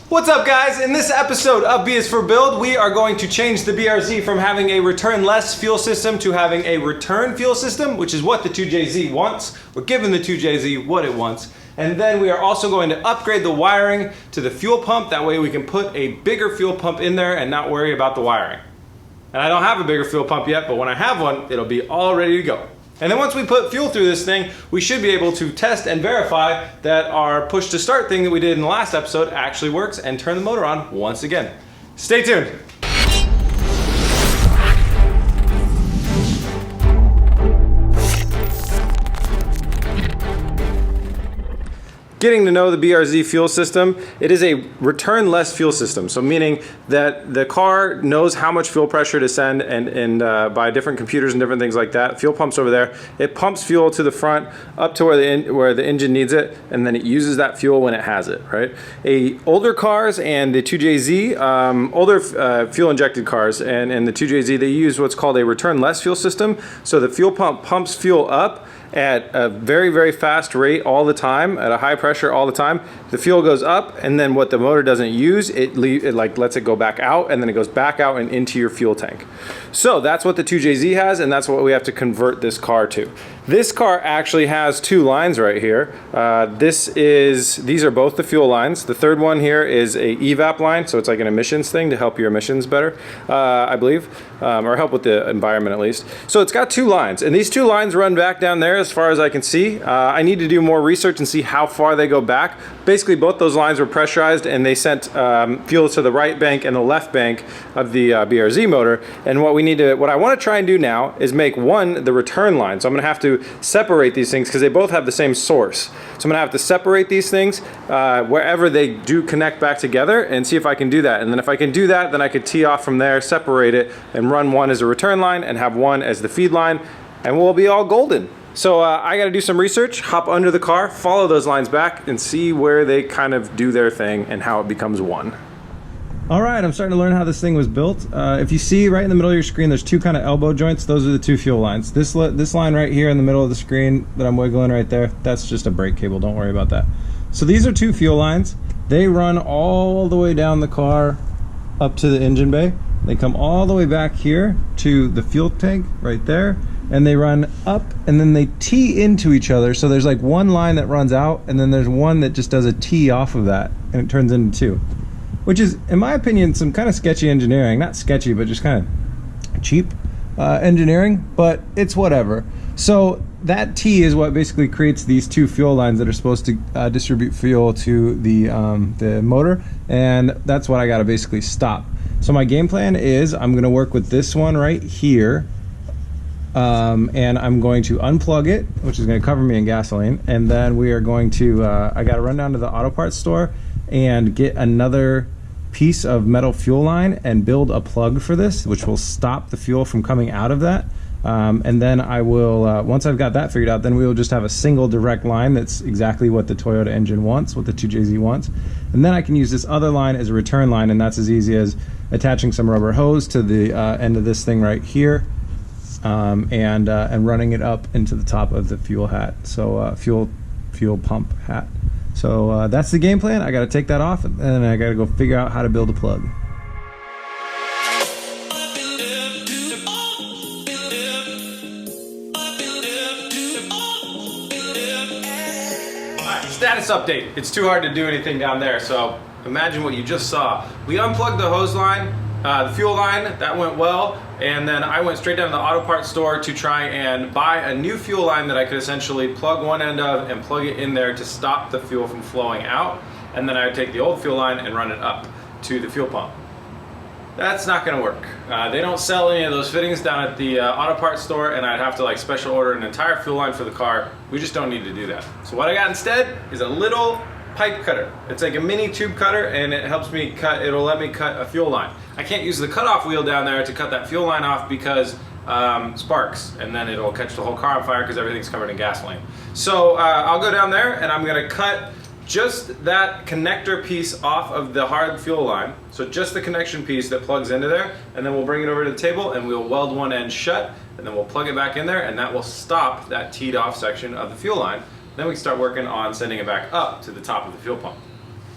What's up, guys? In this episode of B is for Build, we are going to change the BRZ from having a return-less fuel system to having a return fuel system, which is what the 2JZ wants. We're giving the 2JZ what it wants. And then we are also going to upgrade the wiring to the fuel pump. That way we can put a bigger fuel pump in there and not worry about the wiring. And I don't have a bigger fuel pump yet, but when I have one, it'll be all ready to go. And then once we put fuel through this thing, we should be able to test and verify that our push to start thing that we did in the last episode actually works and turn the motor on once again. Stay tuned. Getting to know the BRZ fuel system, it is a return-less fuel system. So meaning that the car knows how much fuel pressure to send and by different computers and different things like that. Fuel pumps over there. It pumps fuel to the front up to where the engine needs it, and then it uses that fuel when it has it, right? Older cars and the 2JZ, older fuel-injected cars and the 2JZ, they use what's called a return-less fuel system. So the fuel pump pumps fuel up at a very, very fast rate all the time, at a high pressure all the time. The fuel goes up, and then what the motor doesn't use, it like lets it go back out, and then it goes back out and into your fuel tank. So that's what the 2JZ has, and that's what we have to convert this car to. This car actually has two lines right here. These are both the fuel lines. The third one here is a evap line, so it's like an emissions thing to help your emissions better, I believe, or help with the environment at least. So it's got two lines, and these two lines run back down there as far as I can see. I need to do more research and see how far they go back. Basically, both those lines were pressurized, and they sent fuel to the right bank and the left bank of the BRZ motor. And what I want to try and do now is make one the return line. So I'm going to have to separate these things because they both have the same source. So I'm going to have to separate these things wherever they do connect back together and see if I can do that. And then if I can do that, then I could tee off from there, separate it, and run one as a return line and have one as the feed line, and we'll be all golden. So I got to do some research, hop under the car, follow those lines back, and see where they kind of do their thing and how it becomes one. All right, I'm starting to learn how this thing was built. If you see right in the middle of your screen, there's two kind of elbow joints. Those are the two fuel lines. This line right here in the middle of the screen that I'm wiggling right there, that's just a brake cable. Don't worry about that. So these are two fuel lines. They run all the way down the car up to the engine bay. They come all the way back here to the fuel tank right there, and they run up and then they tee into each other. So there's like one line that runs out, and then there's one that just does a tee off of that, and it turns into two. Which is, in my opinion, some kind of sketchy engineering. Not sketchy, but just kind of cheap engineering, but it's whatever. So that T is what basically creates these two fuel lines that are supposed to distribute fuel to the motor, and that's what I gotta basically stop. So my game plan is I'm gonna work with this one right here, and I'm going to unplug it, which is gonna cover me in gasoline, and then we are going to, I gotta run down to the auto parts store and get another piece of metal fuel line and build a plug for this, which will stop the fuel from coming out of that. And then I will, once I've got that figured out, then we will just have a single direct line that's exactly what the Toyota engine wants, what the 2JZ wants. And then I can use this other line as a return line, and that's as easy as attaching some rubber hose to the end of this thing right here, and running it up into the top of the fuel hat. So fuel pump hat. So that's the game plan. I got to take that off, and then I got to go figure out how to build a plug. Status update. It's too hard to do anything down there, so imagine what you just saw. We unplugged the hose line, the fuel line, that went well, and then I went straight down to the auto parts store to try and buy a new fuel line that I could essentially plug one end of and plug it in there to stop the fuel from flowing out, and then I would take the old fuel line and run it up to the fuel pump. That's not gonna work. They don't sell any of those fittings down at the auto parts store, and I'd have to like special order an entire fuel line for the car. We just don't need to do that. So what I got instead is a little pipe cutter. It's like a mini tube cutter, and it helps me cut, it'll let me cut a fuel line. I can't use the cutoff wheel down there to cut that fuel line off because sparks, and then it'll catch the whole car on fire because everything's covered in gasoline. So I'll go down there and I'm gonna cut just that connector piece off of the hard fuel line. So just the connection piece that plugs into there, and then we'll bring it over to the table and we'll weld one end shut, and then we'll plug it back in there, and that will stop that teed off section of the fuel line. Then we can start working on sending it back up to the top of the fuel pump.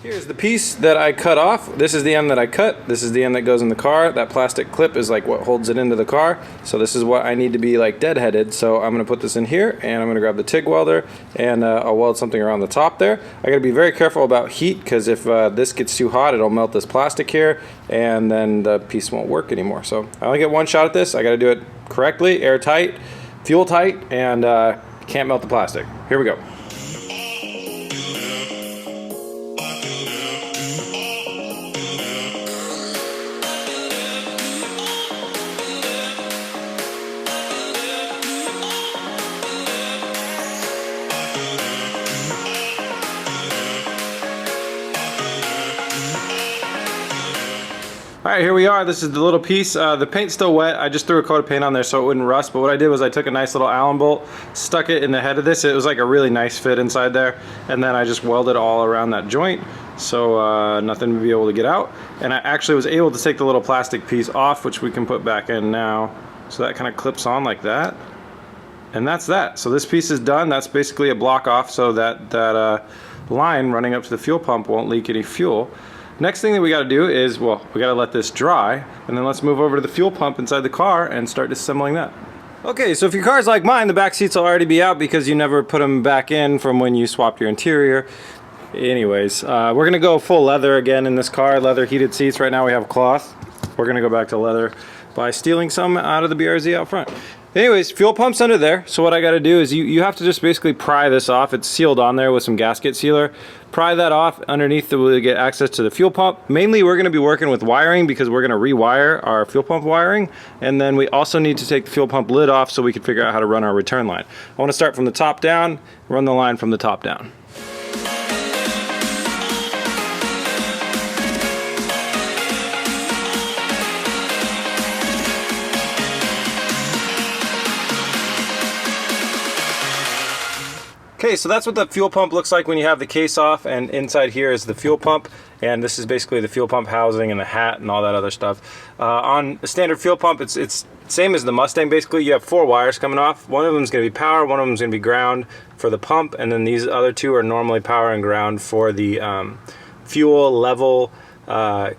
Here's the piece that I cut off. This is the end that I cut. This is the end that goes in the car. That plastic clip is like what holds it into the car. So this is what I need to be like deadheaded. So I'm gonna put this in here and I'm gonna grab the TIG welder and I'll weld something around the top there. I gotta be very careful about heat because if this gets too hot, it'll melt this plastic here and then the piece won't work anymore. So I only get one shot at this. I gotta do it correctly, airtight, fuel tight, and can't melt the plastic. Here we go. All right, here we are. This is the little piece. The paint's still wet. I just threw a coat of paint on there so it wouldn't rust, but what I did was I took a nice little Allen bolt, stuck it in the head of this. It was like a really nice fit inside there, and then I just welded all around that joint so nothing would be able to get out. And I actually was able to take the little plastic piece off, which we can put back in now. So that kind of clips on like that. And that's that. So this piece is done. That's basically a block off so that line running up to the fuel pump won't leak any fuel. Next thing that we got to do is, well, we got to let this dry, and then let's move over to the fuel pump inside the car and start disassembling that. Okay, so if your car's like mine, the back seats will already be out because you never put them back in from when you swapped your interior. Anyways, we're going to go full leather again in this car, leather heated seats. Right now we have cloth. We're going to go back to leather by stealing some out of the BRZ out front. Anyways, fuel pump's under there, so what I got to do is you have to just basically pry this off. It's sealed on there with some gasket sealer. Pry that off underneath to get access to the fuel pump. Mainly we're going to be working with wiring because we're going to rewire our fuel pump wiring, and then we also need to take the fuel pump lid off so we can figure out how to run our return line. I want to start from the top down, run the line from the top down. Okay, so that's what the fuel pump looks like when you have the case off, and inside here is the fuel pump, and this is basically the fuel pump housing and the hat and all that other stuff. On a standard fuel pump, it's same as the Mustang basically. You have 4 wires coming off. One of them is going to be power, one of them is going to be ground for the pump, and then these other 2 are normally power and ground for the fuel level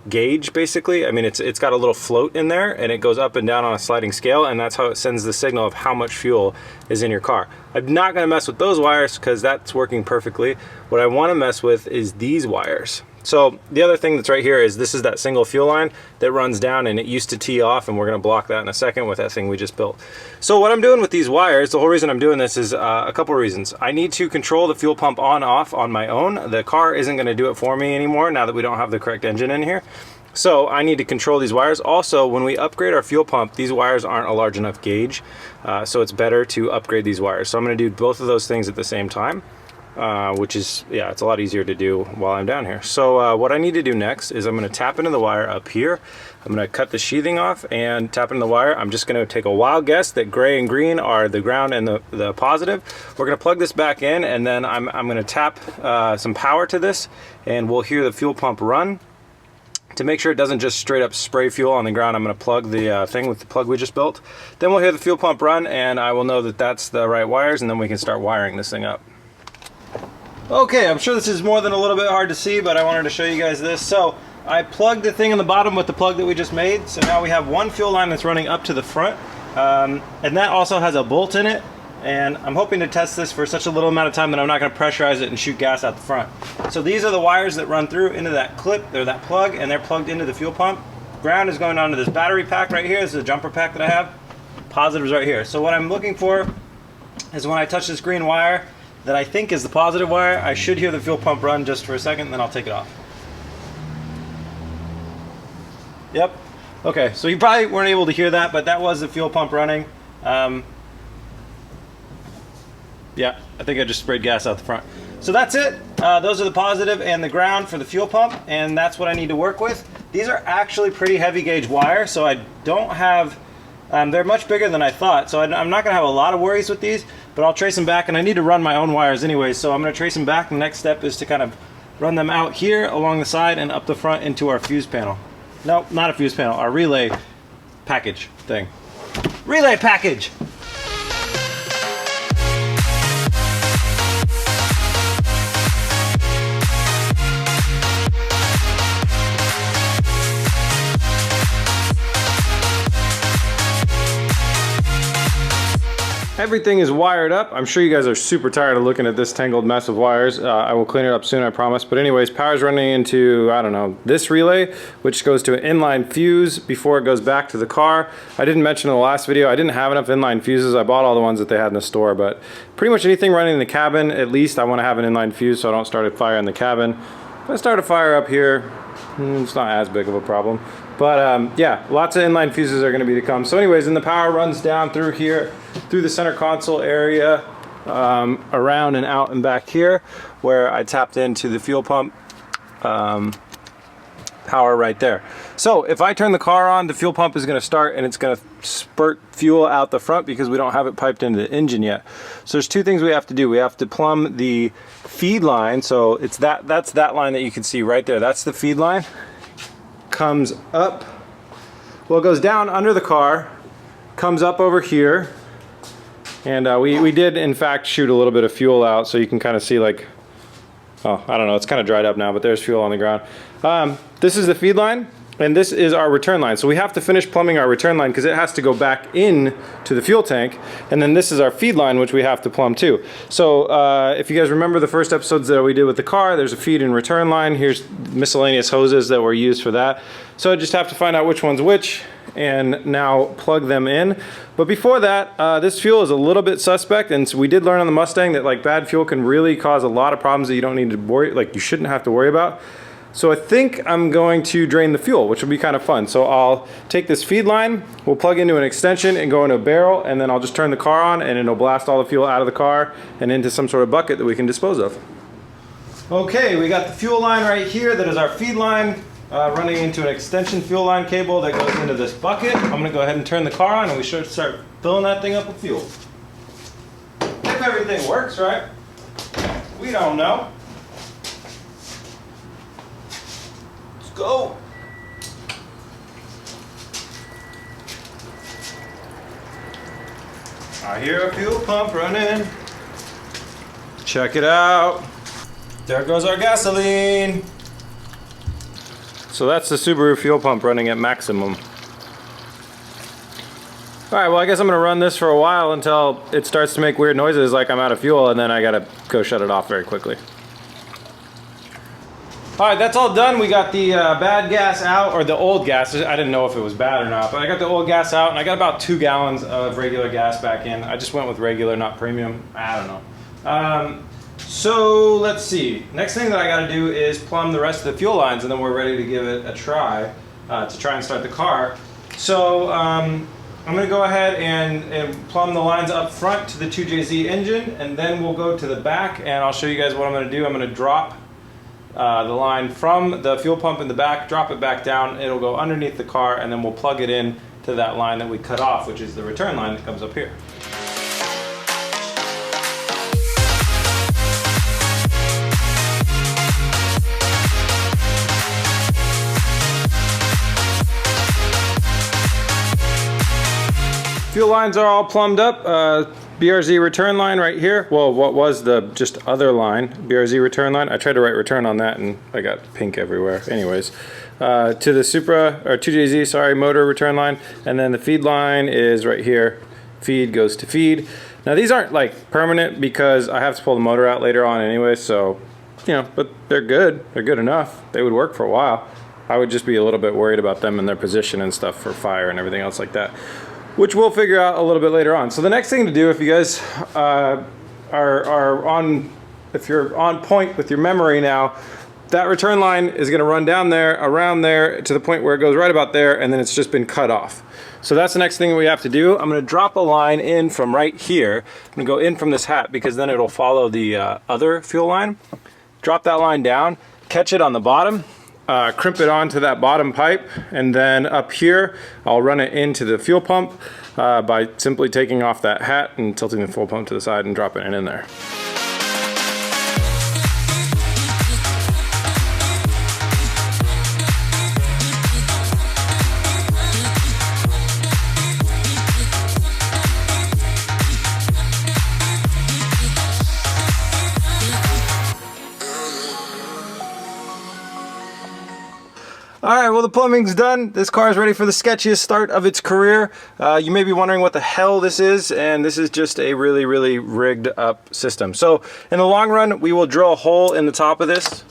gauge basically. I mean, it's got a little float in there and it goes up and down on a sliding scale, and that's how it sends the signal of how much fuel is in your car. I'm not going to mess with those wires because that's working perfectly. What I want to mess with is these wires. So the other thing that's right here is this is that single fuel line that runs down, and it used to tee off, and we're going to block that in a second with that thing we just built. So what I'm doing with these wires, the whole reason I'm doing this is a couple of reasons. I need to control the fuel pump on off on my own. The car isn't going to do it for me anymore now that we don't have the correct engine in here. So I need to control these wires. Also, when we upgrade our fuel pump, these wires aren't a large enough gauge, so it's better to upgrade these wires. So I'm going to do both of those things at the same time. Which is, yeah, it's a lot easier to do while I'm down here. So what I need to do next is I'm going to tap into the wire up here. I'm going to cut the sheathing off and tap into the wire. I'm just going to take a wild guess that gray and green are the ground and the positive. We're going to plug this back in, and then I'm going to tap some power to this, and we'll hear the fuel pump run. To make sure it doesn't just straight up spray fuel on the ground, I'm going to plug the thing with the plug we just built. Then we'll hear the fuel pump run, and I will know that that's the right wires, and then we can start wiring this thing up. Okay, I'm sure this is more than a little bit hard to see, but I wanted to show you guys this. So I plugged the thing in the bottom with the plug that we just made. So now we have one fuel line that's running up to the front, and that also has a bolt in it. And I'm hoping to test this for such a little amount of time that I'm not going to pressurize it and shoot gas out the front. So these are the wires that run through into that clip, or that plug, and they're plugged into the fuel pump. Ground is going onto this battery pack right here. This is a jumper pack that I have. Positive's right here. So what I'm looking for is when I touch this green wire that I think is the positive wire, I should hear the fuel pump run just for a second, and then I'll take it off. Yep. Okay, so you probably weren't able to hear that, but that was the fuel pump running. Yeah, I think I just sprayed gas out the front. So that's it. Those are the positive and the ground for the fuel pump, and that's what I need to work with. These are actually pretty heavy gauge wire, so I don't have, they're much bigger than I thought, so I'm not going to have a lot of worries with these, but I'll trace them back, and I need to run my own wires anyway, so I'm going to trace them back. The next step is to kind of run them out here along the side and up the front into our fuse panel. No, not a fuse panel, our relay package thing. Relay package! Everything is wired up. I'm sure you guys are super tired of looking at this tangled mess of wires. I will clean it up soon, I promise. But anyways, power's running into, I don't know, this relay, which goes to an inline fuse before it goes back to the car. I didn't mention in the last video, I didn't have enough inline fuses. I bought all the ones that they had in the store, but pretty much anything running in the cabin, at least I want to have an inline fuse so I don't start a fire in the cabin. If I start a fire up here, it's not as big of a problem. But yeah, lots of inline fuses are going to be to come. So anyways, and the power runs down through here, through the center console area, around and out and back here, where I tapped into the fuel pump power right there. So if I turn the car on, the fuel pump is going to start and it's going to spurt fuel out the front because we don't have it piped into the engine yet. So there's two things we have to do. We have to plumb the feed line. So it's that's that line that you can see right there. That's the feed line. Comes up, well, it goes down under the car, comes up over here, and we did in fact shoot a little bit of fuel out, so you can kind of see, like, oh, I don't know, it's kind of dried up now, but there's fuel on the ground. This is the feed line, and this is our return line. So we have to finish plumbing our return line because it has to go back in to the fuel tank, and then this is our feed line, which we have to plumb too. So if you guys remember the first episodes that we did with the car, there's a feed and return line. Here's miscellaneous hoses that were used for that. So I just have to find out which one's which and now plug them in. But before that, this fuel is a little bit suspect, and so we did learn on the Mustang that, like, bad fuel can really cause a lot of problems that you don't need to worry, like, you shouldn't have to worry about. So I think I'm going to drain the fuel, which will be kind of fun. So I'll take this feed line, we'll plug into an extension and go into a barrel, and then I'll just turn the car on and it'll blast all the fuel out of the car and into some sort of bucket that we can dispose of. Okay, we got the fuel line right here. That is our feed line running into an extension fuel line cable that goes into this bucket. I'm gonna go ahead and turn the car on and we should start filling that thing up with fuel. If everything works, right? We don't know. Go. I hear a fuel pump running. Check it out. There goes our gasoline. So that's the Subaru fuel pump running at maximum. Alright, well, I guess I'm going to run this for a while until it starts to make weird noises like I'm out of fuel, and then I gotta go shut it off very quickly. Alright, that's all done. We got the bad gas out, or the old gas. I didn't know if it was bad or not, but I got the old gas out, and I got about 2 gallons of regular gas back in. I just went with regular, not premium. I don't know. So let's see. Next thing that I got to do is plumb the rest of the fuel lines, and then we're ready to give it a try to try and start the car. So I'm going to go ahead and plumb the lines up front to the 2JZ engine, and then we'll go to the back, and I'll show you guys what I'm going to do. I'm going to drop the line from the fuel pump in the back, drop it back down, it'll go underneath the car, and then we'll plug it in to that line that we cut off, which is the return line that comes up here. Fuel lines are all plumbed up. BRZ return line right here. Well, what was the just other line, BRZ return line. I tried to write return on that and I got pink everywhere. Anyways, to the Supra, or 2JZ, sorry, motor return line. And then the feed line is right here. Feed goes to feed. Now these aren't like permanent because I have to pull the motor out later on anyway, so, you know, but they're good. They're good enough. They would work for a while. I would just be a little bit worried about them and their position and stuff for fire and everything else like that, which we'll figure out a little bit later on. So the next thing to do, if you guys if you're on point with your memory now, that return line is gonna run down there, around there, to the point where it goes right about there, and then it's just been cut off. So that's the next thing we have to do. I'm gonna drop a line in from right here. I'm gonna go in from this hat because then it'll follow the other fuel line. Drop that line down, catch it on the bottom, crimp it onto that bottom pipe, and then up here I'll run it into the fuel pump by simply taking off that hat and tilting the fuel pump to the side and dropping it in there. All right, well, the plumbing's done. This car is ready for the sketchiest start of its career. You may be wondering what the hell this is, and this is just a really, really rigged up system. So in the long run, we will drill a hole in the top of this.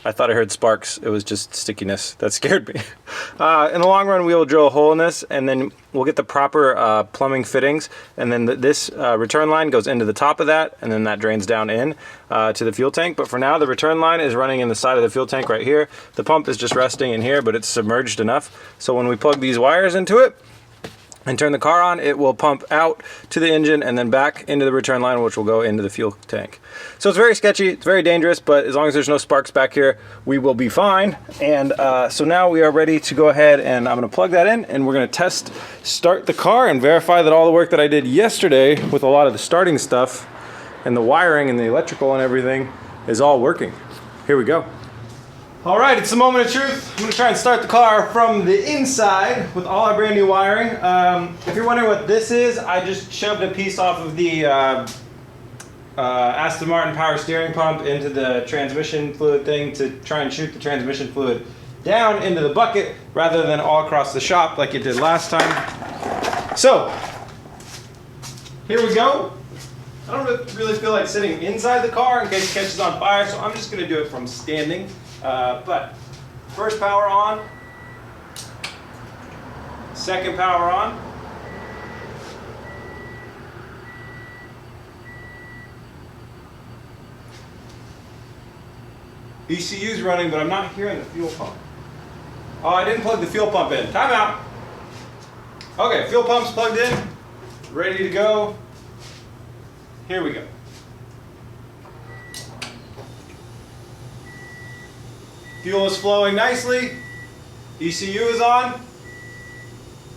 I thought I heard sparks. It was just stickiness. That scared me. In the long run, we will drill a hole in this, and then we'll get the proper plumbing fittings, and then this return line goes into the top of that, and then that drains down in to the fuel tank. But for now, the return line is running in the side of the fuel tank right here. The pump is just resting in here, but it's submerged enough. So when we plug these wires into it and turn the car on, it will pump out to the engine and then back into the return line, which will go into the fuel tank. So it's very sketchy, it's very dangerous, but as long as there's no sparks back here, we will be fine. And so now we are ready to go ahead, and I'm gonna plug that in, and we're gonna start the car and verify that all the work that I did yesterday with a lot of the starting stuff and the wiring and the electrical and everything is all working. Here we go. All right, it's the moment of truth. I'm gonna try and start the car from the inside with all our brand new wiring. If you're wondering what this is, I just shoved a piece off of the Aston Martin power steering pump into the transmission fluid thing to try and shoot the transmission fluid down into the bucket rather than all across the shop like it did last time. So, here we go. I don't really feel like sitting inside the car in case it catches on fire, so I'm just gonna do it from standing. But first power on, second power on. ECU's running, but I'm not hearing the fuel pump. Oh, I didn't plug the fuel pump in. Time out. Okay, fuel pump's plugged in, ready to go. Here we go. Fuel is flowing nicely. ECU is on.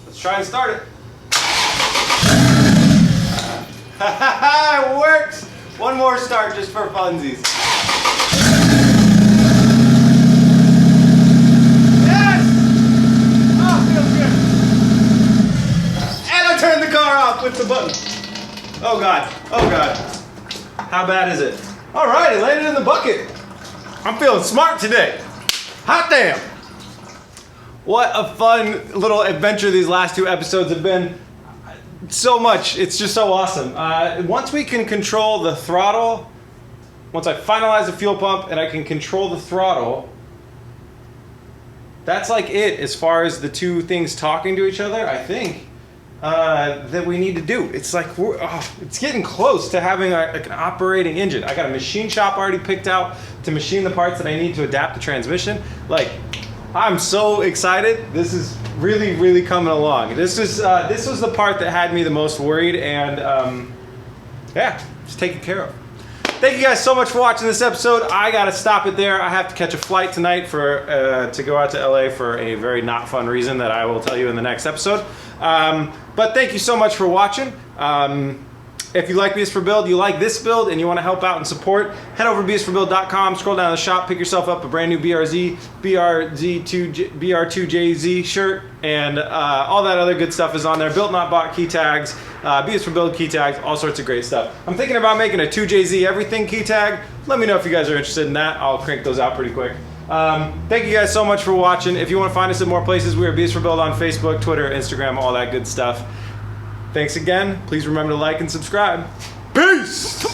Let's try and start it. It works! One more start just for funsies. Yes! Oh, feels good. And I turned the car off with the button. Oh God, oh God. How bad is it? All right, it landed in the bucket. I'm feeling smart today. Hot damn! What a fun little adventure these last two episodes have been. So much, it's just so awesome. Once we can control the throttle, once I finalize the fuel pump and I can control the throttle, that's like it as far as the two things talking to each other, I think, that we need to do. It's like, it's getting close to having an operating engine. I got a machine shop already picked out to machine the parts that I need to adapt the transmission. Like, I'm so excited. This is really, really coming along. This was the part that had me the most worried, and yeah, it's taken care of. Thank you guys so much for watching this episode. I gotta stop it there. I have to catch a flight tonight to go out to LA for a very not fun reason that I will tell you in the next episode. But thank you so much for watching. If you like BS for Build, you like this build, and you want to help out and support, head over to bsforbuild.com, scroll down to the shop, pick yourself up a brand new BR2JZ shirt, and all that other good stuff is on there. Built Not Bought key tags, BS for Build key tags, all sorts of great stuff. I'm thinking about making a 2JZ everything key tag. Let me know if you guys are interested in that. I'll crank those out pretty quick. Thank you guys so much for watching. If you want to find us in more places, we are BS for Build on Facebook, Twitter, Instagram, all that good stuff. Thanks again. Please remember to like and subscribe. Peace!